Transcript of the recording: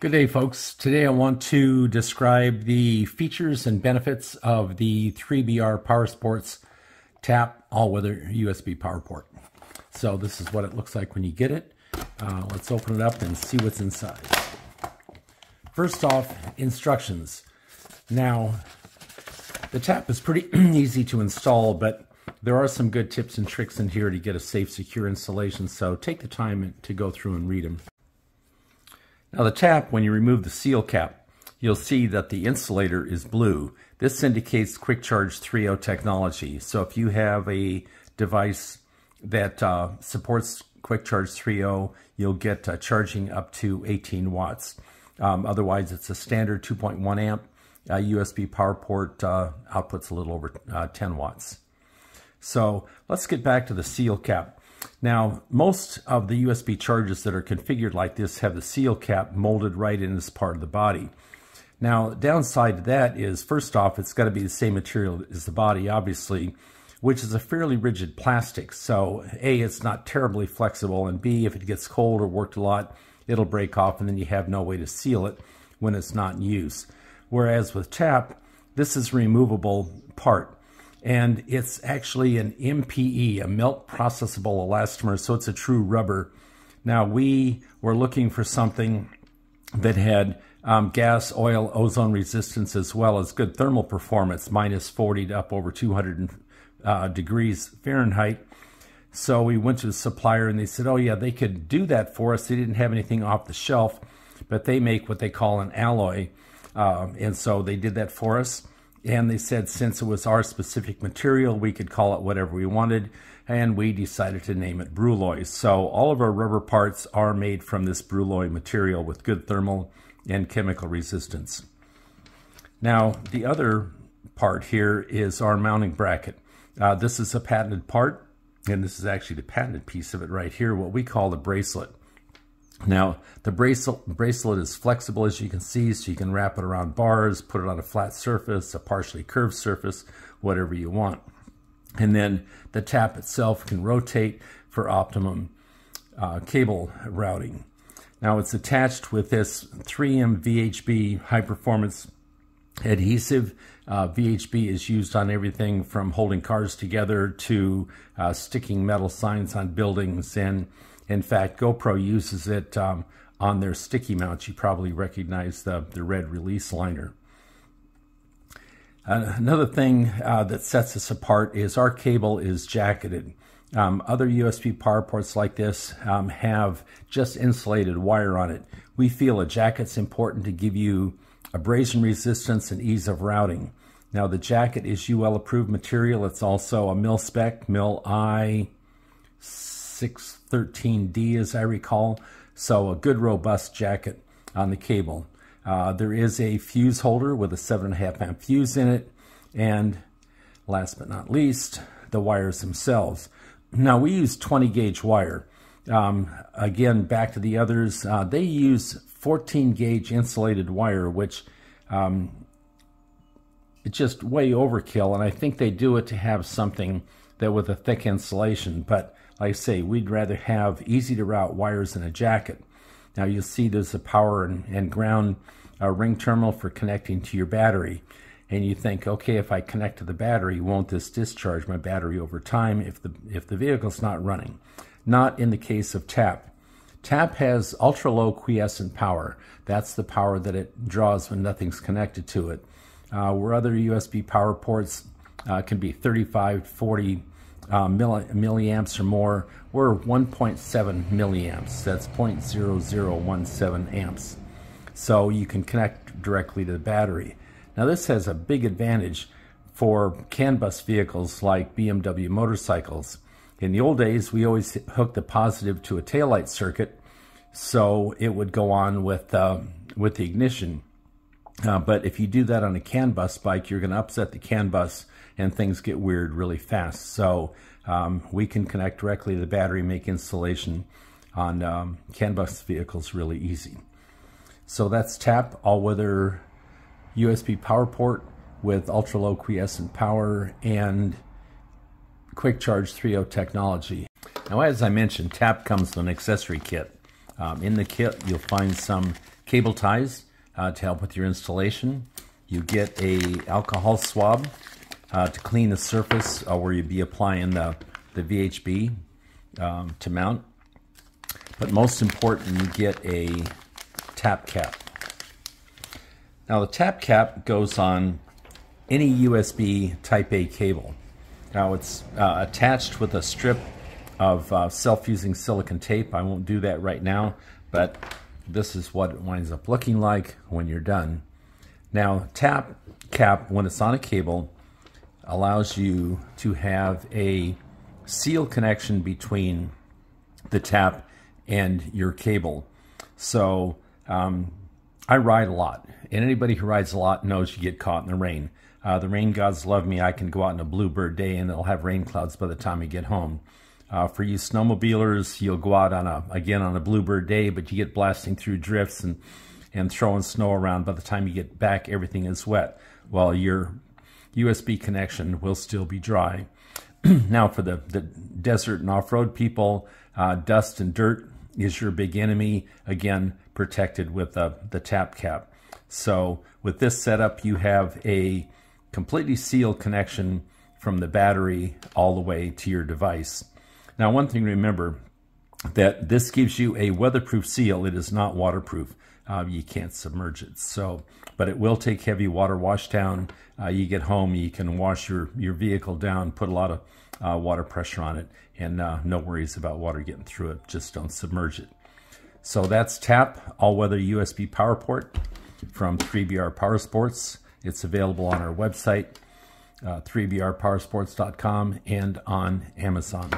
Good day, folks. Today I want to describe the features and benefits of the 3BR Powersports TAPP all-weather USB power port. So this is what it looks like when you get it. Let's open it up and see what's inside. First off, instructions. Now, the TAPP is pretty easy to install, but there are some good tips and tricks in here to get a safe, secure installation, so take the time to go through and read them. Now the TAPP, when you remove the seal cap, you'll see that the insulator is blue. This indicates Quick Charge 3.0 technology. So if you have a device that supports Quick Charge 3.0, you'll get charging up to 18 watts. Otherwise, it's a standard 2.1 amp USB power port, outputs a little over 10 watts. So let's get back to the seal cap. Now, most of the USB chargers that are configured like this have the seal cap molded right in this part of the body. Now, the downside to that is, first off, it's got to be the same material as the body, obviously, which is a fairly rigid plastic. So, A, it's not terribly flexible, and B, if it gets cold or worked a lot, it'll break off, and then you have no way to seal it when it's not in use. Whereas with TAPP, this is a removable part. And it's actually an MPE, a melt processable elastomer, so it's a true rubber. Now, we were looking for something that had gas, oil, ozone resistance, as well as good thermal performance, -40 to up over 200 degrees Fahrenheit. So we went to the supplier and they said, oh yeah, they could do that for us. They didn't have anything off the shelf, but they make what they call an alloy. And so they did that for us. And they said since it was our specific material, we could call it whatever we wanted, and we decided to name it Bruloy. So all of our rubber parts are made from this Bruloy material with good thermal and chemical resistance. Now, the other part here is our mounting bracket. This is a patented part, and this is actually the patented piece of it right here, what we call the bracelet. Now, the bracelet is flexible, as you can see, so you can wrap it around bars, put it on a flat surface, a partially curved surface, whatever you want. And then the TAPP itself can rotate for optimum cable routing. Now, it's attached with this 3M VHB high-performance adhesive. VHB is used on everything from holding cars together to sticking metal signs on buildings, and in fact, GoPro uses it on their sticky mounts. You probably recognize the red release liner. Another thing that sets us apart is our cable is jacketed. Other USB power ports like this have just insulated wire on it. We feel a jacket's important to give you abrasion resistance and ease of routing. Now, the jacket is UL approved material. It's also a mil spec, mil I 613D, as I recall, so a good robust jacket on the cable. There is a fuse holder with a 7.5 amp fuse in it, and last but not least, the wires themselves. Now, we use 20 gauge wire. Again, back to the others, they use 14 gauge insulated wire, which it's just way overkill, and I think they do it to have something that with a thick insulation, but like I say, we'd rather have easy to route wires in a jacket. Now you'll see there's a power and ground ring terminal for connecting to your battery. And you think, okay, if I connect to the battery, won't this discharge my battery over time if the vehicle's not running? Not in the case of TAPP. TAPP has ultra-low quiescent power. That's the power that it draws when nothing's connected to it. Where other USB power ports can be 35, 40 milliamps or more, we're 1.7 milliamps. That's 0.0017 amps. So you can connect directly to the battery. Now, this has a big advantage for CAN bus vehicles like BMW motorcycles. In the old days, we always hooked the positive to a taillight circuit, so it would go on with the ignition. But if you do that on a CAN bus bike, you're going to upset the CAN bus and things get weird really fast. So we can connect directly to the battery, make installation on CAN bus vehicles really easy. So that's TAPP all-weather USB power port with ultra-low quiescent power and Quick Charge 3.0 technology. Now, as I mentioned, TAPP comes with an accessory kit. In the kit, you'll find some cable ties to help with your installation. You get a alcohol swab to clean the surface where you'd be applying the VHB to mount. But most important, you get a TAPP cap. Now the TAPP cap goes on any USB Type A cable. Now it's attached with a strip of self-fusing silicone tape. I won't do that right now, but this is what it winds up looking like when you're done. Now TAPP cap, when it's on a cable, allows you to have a seal connection between the tap and your cable. So I ride a lot, and anybody who rides a lot knows you get caught in the rain. The rain gods love me. I can go out on a bluebird day and it'll have rain clouds by the time I get home. For you snowmobilers, you'll go out on a bluebird day, but you get blasting through drifts and throwing snow around. By the time you get back, everything is wet. Well, your USB connection will still be dry. Now for the desert and off-road people, dust and dirt is your big enemy. Again, protected with the TAPP cap. So with this setup, you have a completely sealed connection from the battery all the way to your device. Now, one thing to remember, that this gives you a weatherproof seal. It is not waterproof. You can't submerge it. So, but it will take heavy water wash down. You get home, you can wash your vehicle down, put a lot of water pressure on it, and no worries about water getting through it. Just don't submerge it. So that's TAPP all-weather USB power port from 3BR Powersports. It's available on our website, 3brpowersports.com, and on Amazon.